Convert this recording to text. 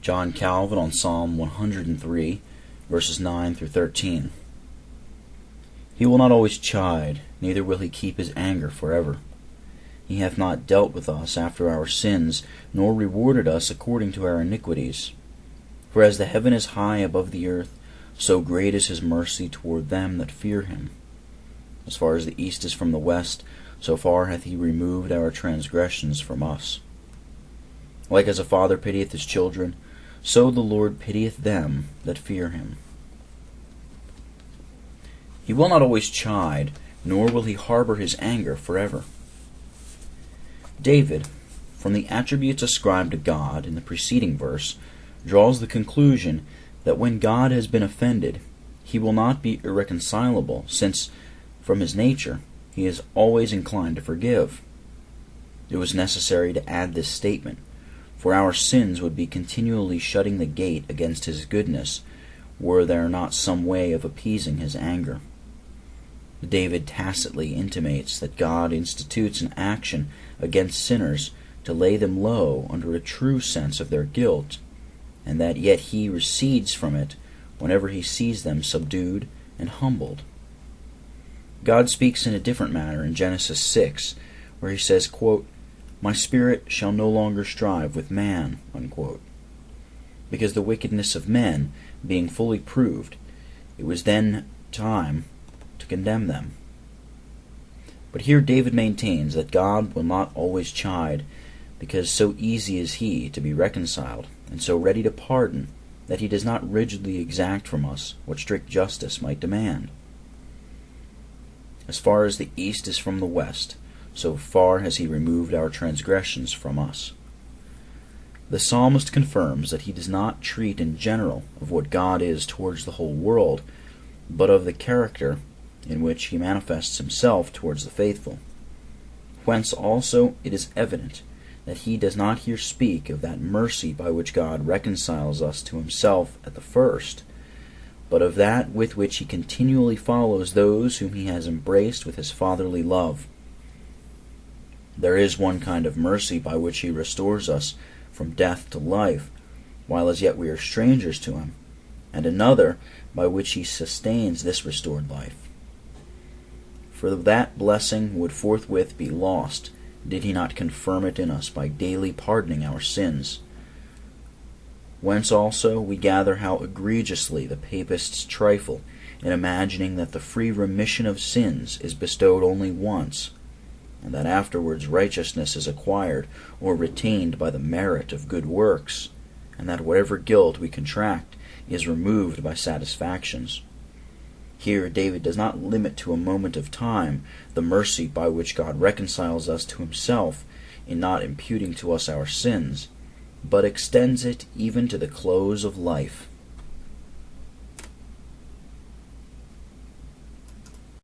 John Calvin on Psalm 103, verses 9 through 13. He will not always chide, neither will he keep his anger forever. He hath not dealt with us after our sins, nor rewarded us according to our iniquities. For as the heaven is high above the earth, so great is his mercy toward them that fear him. As far as the east is from the west, so far hath he removed our transgressions from us. Like as a father pitieth his children, so the Lord pitieth them that fear him. He will not always chide, nor will he harbor his anger forever. David, from the attributes ascribed to God in the preceding verse, draws the conclusion that when God has been offended, he will not be irreconcilable, since, from his nature, he is always inclined to forgive. It was necessary to add this statement, for our sins would be continually shutting the gate against his goodness, were there not some way of appeasing his anger. David tacitly intimates that God institutes an action against sinners to lay them low under a true sense of their guilt, and that yet he recedes from it whenever he sees them subdued and humbled. God speaks in a different manner in Genesis 6, where he says, quote, "My spirit shall no longer strive with man," unquote. Because the wickedness of men being fully proved, it was then time to condemn them. But here David maintains that God will not always chide, because so easy is he to be reconciled, and so ready to pardon, that he does not rigidly exact from us what strict justice might demand. As far as the east is from the west, so far has he removed our transgressions from us. The psalmist confirms that he does not treat in general of what God is towards the whole world, but of the character in which he manifests himself towards the faithful. Whence also it is evident that he does not here speak of that mercy by which God reconciles us to himself at the first, but of that with which he continually follows those whom he has embraced with his fatherly love. There is one kind of mercy by which he restores us from death to life, while as yet we are strangers to him, and another by which he sustains this restored life. For that blessing would forthwith be lost, did he not confirm it in us by daily pardoning our sins. Whence also we gather how egregiously the papists trifle in imagining that the free remission of sins is bestowed only once, and that afterwards righteousness is acquired or retained by the merit of good works, and that whatever guilt we contract is removed by satisfactions. Here David does not limit to a moment of time the mercy by which God reconciles us to himself in not imputing to us our sins, but extends it even to the close of life.